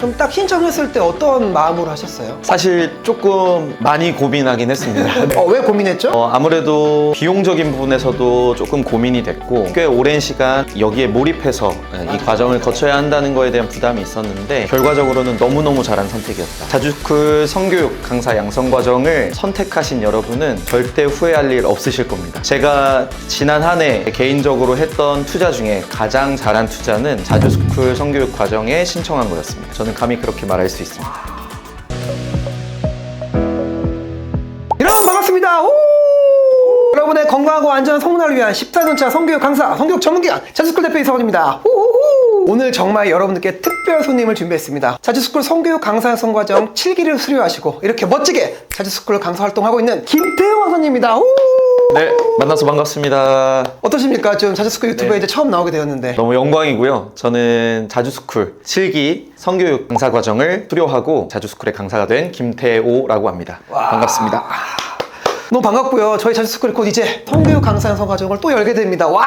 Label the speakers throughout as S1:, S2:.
S1: 그럼 딱 신청했을 때 어떤 마음으로 하셨어요?
S2: 사실 조금 많이 고민하긴 했습니다.
S1: 왜 고민했죠?
S2: 아무래도 비용적인 부분에서도 조금 고민이 됐고 꽤 오랜 시간 여기에 몰입해서 이 과정을 거쳐야 한다는 거에 대한 부담이 있었는데 결과적으로는 너무너무 잘한 선택이었다. 자주스쿨 성교육 강사 양성 과정을 선택하신 여러분은 절대 후회할 일 없으실 겁니다. 제가 지난 한 해 개인적으로 했던 투자 중에 가장 잘한 투자는 자주스쿨 성교육 과정에 신청한 거였습니다. 저는 감히 그렇게 말할 수 있습니다.
S1: 여러분 반갑습니다. 여러분의 건강하고 안전한 성문화를 위한 14년차 성교육 강사, 성교육 전문기관 자주스쿨 대표 이성원입니다. 오늘 정말 여러분들께 특별 손님을 준비했습니다. 자주스쿨 성교육 강사 양성 과정 7기를 수료하시고 이렇게 멋지게 자주스쿨 강사 활동하고 있는 김태형 강사님입니다.
S2: 네, 만나서 반갑습니다.
S1: 어떠십니까? 좀 자주스쿨 유튜브에 이제 처음 나오게 되었는데.
S2: 너무 영광이고요. 저는 자주스쿨 7기 성교육 강사 과정을 수료하고 자주스쿨의 강사가 된 김태호라고 합니다. 반갑습니다.
S1: 너무 반갑고요. 저희 자주스쿨이 곧 이제 성교육 강사 양성 과정을 또 열게 됩니다. 와!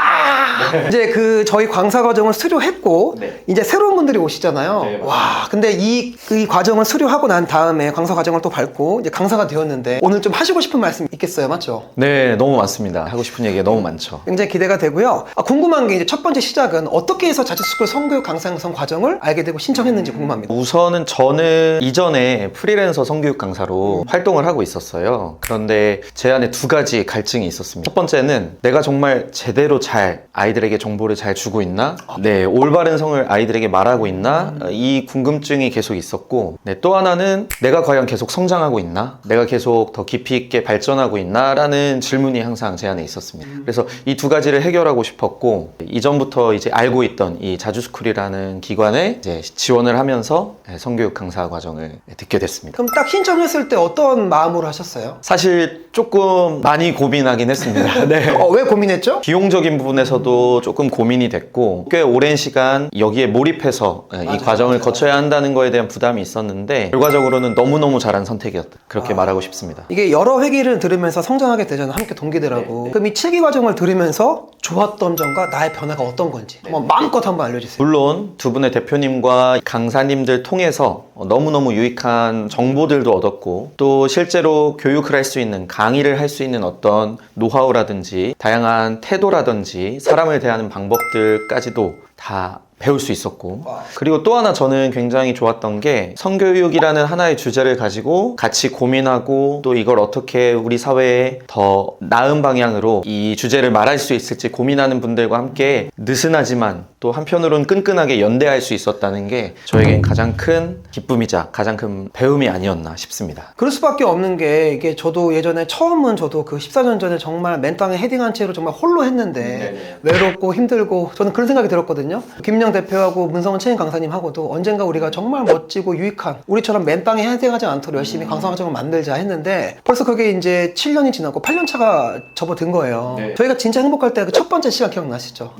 S1: 이제 그 저희 강사 과정을 수료했고 이제 새로운 분들이 오시잖아요. 와! 근데 이 과정을 수료하고 난 다음에 강사 과정을 또 밟고 이제 강사가 되었는데 오늘 좀 하시고 싶은 말씀 있겠어요? 맞죠?
S2: 네, 너무 많습니다. 하고 싶은 얘기가 너무 많죠.
S1: 굉장히 기대가 되고요. 궁금한 게 이제 첫 번째 시작은 어떻게 해서 자주스쿨 성교육 강사 양성 과정을 알게 되고 신청했는지 궁금합니다.
S2: 우선은 저는 이전에 프리랜서 성교육 강사로 활동을 하고 있었어요. 그런데 제 안에 두 가지 갈증이 있었습니다. 첫 번째는 내가 정말 제대로 잘 아이들에게 정보를 잘 주고 있나? 네, 올바른 성을 아이들에게 말하고 있나? 이 궁금증이 계속 있었고, 네, 또 하나는 내가 과연 계속 성장하고 있나? 내가 계속 더 깊이 있게 발전하고 있나? 라는 질문이 항상 제 안에 있었습니다. 그래서 이 두 가지를 해결하고 싶었고, 이전부터 이제 알고 있던 이 자주스쿨이라는 기관에 이제 지원을 하면서 성교육 강사 과정을 듣게 됐습니다.
S1: 그럼 딱 신청했을 때 어떤 마음으로 하셨어요?
S2: 사실 조금 많이 고민하긴 했습니다. 네.
S1: 왜 고민했죠?
S2: 비용적인 부분에서도 조금 고민이 됐고 꽤 오랜 시간 여기에 몰입해서 이 과정을 거쳐야 한다는 거에 대한 부담이 있었는데 결과적으로는 너무너무 잘한 선택이었다. 그렇게 말하고 싶습니다.
S1: 이게 여러 회기를 들으면서 성장하게 되잖아요. 함께 동기들하고. 그럼 이 7기 과정을 들으면서 좋았던 점과 나의 변화가 어떤 건지 한번 마음껏 한번 알려주세요.
S2: 물론 두 분의 대표님과 강사님들 통해서 너무너무 유익한 정보들도 얻었고 또 실제로 교육을 할 수 있는 강의를 할 수 있는 어떤 노하우라든지 다양한 태도라든지 사람을 대하는 방법들까지도 다 배울 수 있었고 그리고 또 하나 저는 굉장히 좋았던 게 성교육이라는 하나의 주제를 가지고 같이 고민하고 또 이걸 어떻게 우리 사회에 더 나은 방향으로 이 주제를 말할 수 있을지 고민하는 분들과 함께 느슨하지만 또 한편으로는 끈끈하게 연대할 수 있었다는 게 저에겐 가장 큰 기쁨이자 가장 큰 배움이 아니었나 싶습니다.
S1: 그럴 수밖에 없는 게 이게 저도 예전에 처음은 저도 그 14년 전에 정말 맨 땅에 헤딩한 채로 정말 홀로 했는데 외롭고 힘들고 저는 그런 생각이 들었거든요. 김영 대표하고 문성원 체인 강사님하고도 언젠가 우리가 정말 멋지고 유익한 우리처럼 맨 땅에 헤딩하지 않도록 열심히 강사 과정을 만들자 했는데 벌써 그게 이제 7년이 지났고 8년 차가 접어든 거예요. 저희가 진짜 행복할 때 그 첫 번째 시간 기억나시죠?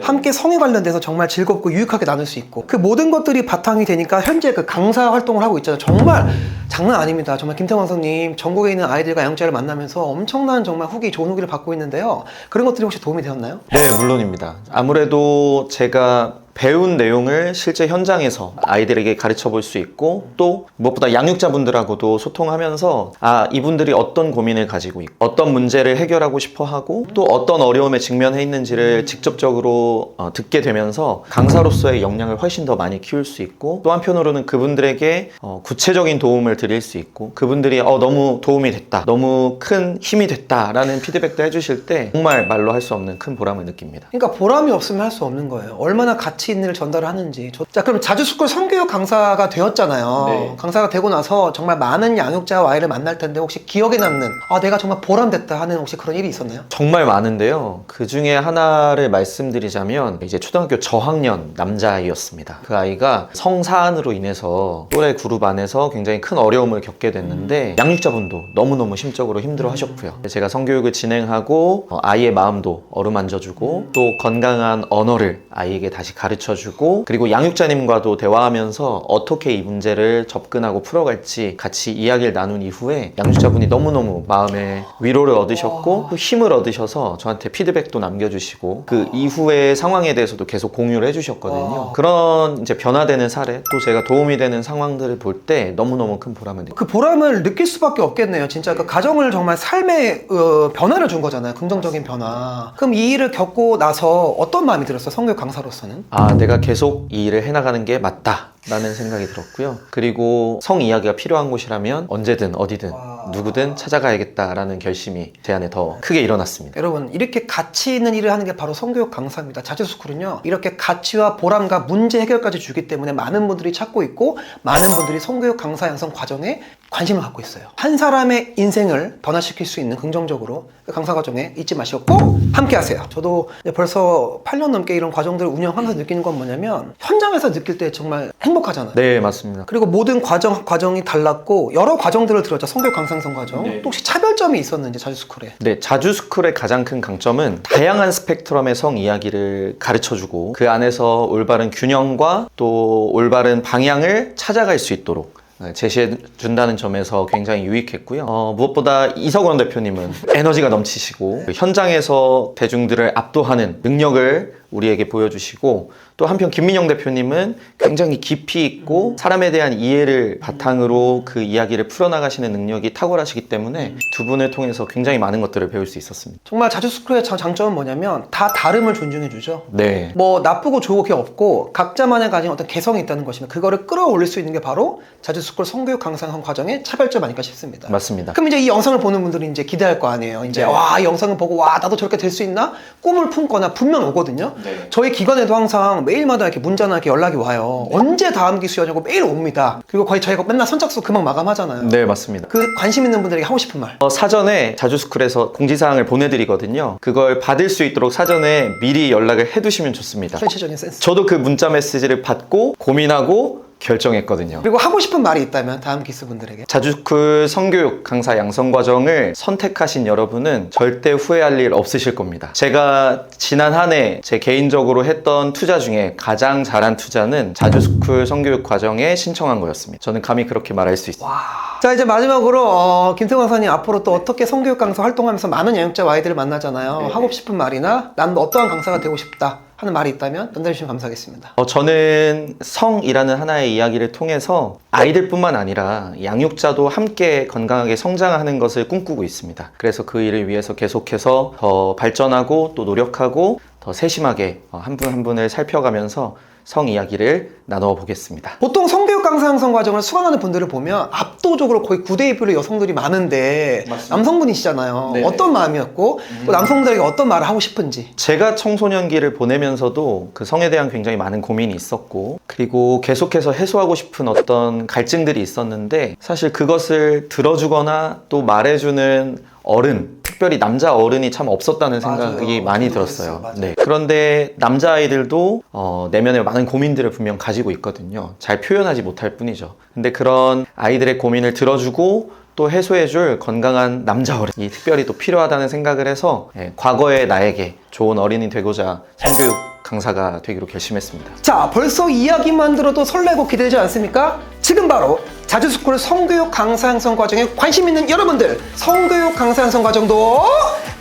S1: 함께 성에 관련돼서 정말 즐겁고 유익하게 나눌 수 있고 그 모든 것들이 바탕이 되니까 현재 그 강사 활동을 하고 있잖아요. 정말 장난 아닙니다. 정말 김태형 강사님 전국에 있는 아이들과 양육자를 만나면서 엄청난 정말 좋은 후기를 받고 있는데요. 그런 것들이 혹시 도움이 되었나요?
S2: 네, 물론입니다. 아무래도 제가 배운 내용을 실제 현장에서 아이들에게 가르쳐 볼 수 있고 또 무엇보다 양육자분들하고도 소통하면서 이분들이 어떤 고민을 가지고 있고 어떤 문제를 해결하고 싶어 하고 또 어떤 어려움에 직면해 있는지를 직접적으로 듣게 되면서 강사로서의 역량을 훨씬 더 많이 키울 수 있고 또 한편으로는 그분들에게 구체적인 도움을 드릴 수 있고 그분들이 너무 도움이 됐다 너무 큰 힘이 됐다 라는 피드백도 해주실 때 정말 말로 할 수 없는 큰 보람을 느낍니다.
S1: 그러니까 보람이 없으면 할 수 없는 거예요. 얼마나 가치 있는 일 전달을 하는지. 자, 그럼 자주스쿨 성교육 강사가 되었잖아요. 강사가 되고 나서 정말 많은 양육자와 아이를 만날 텐데 혹시 기억에 남는 내가 정말 보람됐다 하는 혹시 그런 일이 있었나요?
S2: 정말 많은데요. 그 중에 하나를 말씀드리자면 이제 초등학교 저학년 남자아이였습니다. 그 아이가 성사안으로 인해서 또래 그룹 안에서 굉장히 큰 어려움을 겪게 됐는데 양육자분도 너무너무 심적으로 힘들어 하셨고요. 제가 성교육을 진행하고 아이의 마음도 어루만져주고 또 건강한 언어를 아이에게 다시 가르쳐 가르쳐주고 그리고 양육자님과도 대화하면서 어떻게 이 문제를 접근하고 풀어갈지 같이 이야기를 나눈 이후에 양육자분이 너무너무 마음에 위로를 얻으셨고 또 힘을 얻으셔서 저한테 피드백도 남겨주시고 그 이후의 상황에 대해서도 계속 공유를 해주셨거든요. 그런 이제 변화되는 사례 또 제가 도움이 되는 상황들을 볼 때 너무너무 큰 보람을 느껴요.
S1: 그 보람을 느낄 수밖에 없겠네요. 진짜 그 가정을 정말 삶의 변화를 준 거잖아요. 긍정적인 변화. 그럼 이 일을 겪고 나서 어떤 마음이 들었어요? 성교육 강사로서는?
S2: 아, 내가 계속 이 일을 해나가는 게 맞다 라는 생각이 들었고요. 그리고 성 이야기가 필요한 곳이라면 언제든 어디든 누구든 찾아가야겠다라는 결심이 제 안에 더 크게 일어났습니다.
S1: 여러분, 이렇게 가치 있는 일을 하는 게 바로 성교육 강사입니다. 자주스쿨은요, 이렇게 가치와 보람과 문제 해결까지 주기 때문에 많은 분들이 찾고 있고 많은 분들이 성교육 강사 양성 과정에 관심을 갖고 있어요. 한 사람의 인생을 변화시킬 수 있는 긍정적으로 그 강사 과정에 잊지 마시고 꼭 함께 하세요. 저도 이제 벌써 8년 넘게 이런 과정들을 운영하면서 느끼는 건 뭐냐면 현장에서 느낄 때 정말 행복하잖아요.
S2: 네, 맞습니다.
S1: 그리고 모든 과정이 달랐고 여러 과정들을 들었죠. 성교육 강사 양성 과정.
S2: 네.
S1: 또 혹시 차별점이 있었는지 자주스쿨에?
S2: 네, 자주스쿨의 가장 큰 강점은 다양한 스펙트럼의 성 이야기를 가르쳐주고 그 안에서 올바른 균형과 또 올바른 방향을 찾아갈 수 있도록 제시해 준다는 점에서 굉장히 유익했고요. 무엇보다 이석원 대표님은 에너지가 넘치시고 현장에서 대중들을 압도하는 능력을 우리에게 보여주시고 또 한편 김민영 대표님은 굉장히 깊이 있고 사람에 대한 이해를 바탕으로 그 이야기를 풀어나가시는 능력이 탁월하시기 때문에 두 분을 통해서 굉장히 많은 것들을 배울 수 있었습니다.
S1: 정말 자주스쿨의 장점은 뭐냐면 다 다름을 존중해주죠.
S2: 네.
S1: 뭐 나쁘고 좋고 그게 없고 각자만의 가진 어떤 개성이 있다는 것이면 그거를 끌어올릴 수 있는 게 바로 자주스쿨 성교육 강사형 과정의 차별점 아닐까 싶습니다.
S2: 맞습니다.
S1: 그럼 이제 이 영상을 보는 분들이 이제 기대할 거 아니에요. 이제 와, 이 영상을 보고 와, 나도 저렇게 될 수 있나? 꿈을 품거나 분명 오거든요. 저희 기관에도 항상 매일마다 이렇게 문자나 이렇게 연락이 와요. 언제 다음 기수 여냐고 매일 옵니다. 그리고 거의 저희가 맨날 선착순 금방 마감하잖아요.
S2: 네, 맞습니다.
S1: 그 관심 있는 분들에게 하고 싶은 말.
S2: 사전에 자주스쿨에서 공지사항을 보내드리거든요. 그걸 받을 수 있도록 사전에 미리 연락을 해두시면 좋습니다.
S1: 현실적인 센스.
S2: 저도 그 문자 메시지를 받고 고민하고 결정했거든요.
S1: 그리고 하고 싶은 말이 있다면 다음 기수분들에게.
S2: 자주스쿨 성교육 강사 양성 과정을 선택하신 여러분은 절대 후회할 일 없으실 겁니다. 제가 지난 한 해 제 개인적으로 했던 투자 중에 가장 잘한 투자는 자주스쿨 성교육 과정에 신청한 거였습니다. 저는 감히 그렇게 말할 수 있습니다.
S1: 자, 이제 마지막으로 김태우 강사님 앞으로 또 어떻게 성교육 강사 활동하면서 많은 양육자와 아이들을 만나잖아요. 하고 싶은 말이나 난 어떠한 강사가 되고 싶다 하는 말이 있다면 전달해주시면 감사하겠습니다.
S2: 저는 성이라는 하나의 이야기를 통해서 아이들뿐만 아니라 양육자도 함께 건강하게 성장하는 것을 꿈꾸고 있습니다. 그래서 그 일을 위해서 계속해서 더 발전하고 또 노력하고 더 세심하게 한 분 한 분을 살펴가면서 성 이야기를 나누어 보겠습니다.
S1: 보통 성교육 강사 양성 과정을 수강하는 분들을 보면 압도적으로 거의 9대 2로 여성들이 많은데
S2: 맞습니다.
S1: 남성분이시잖아요.
S2: 네네.
S1: 어떤 마음이었고 또 남성들에게 어떤 말을 하고 싶은지.
S2: 제가 청소년기를 보내면서도 그 성에 대한 굉장히 많은 고민이 있었고 그리고 계속해서 해소하고 싶은 어떤 갈증들이 있었는데 사실 그것을 들어주거나 또 말해주는 어른, 특별히 남자 어른이 참 없었다는 생각이
S1: 맞아요.
S2: 많이
S1: 저도
S2: 들었어요.
S1: 그랬어요. 맞아요.
S2: 네. 그런데 남자아이들도 내면에 많은 고민들을 분명 가지고 있거든요. 잘 표현하지 못할 뿐이죠. 근데 그런 아이들의 고민을 들어주고 또 해소해줄 건강한 남자 어른이 특별히 또 필요하다는 생각을 해서 과거의 나에게 좋은 어린이 되고자 성교육 강사가 되기로 결심했습니다.
S1: 자, 벌써 이야기만 들어도 설레고 기대되지 않습니까? 지금 바로 자주스쿨 성교육 강사 양성 과정에 관심 있는 여러분들, 성교육 강사 양성 과정도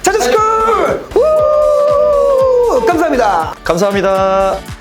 S1: 자주스쿨! 우! 감사합니다.
S2: 감사합니다.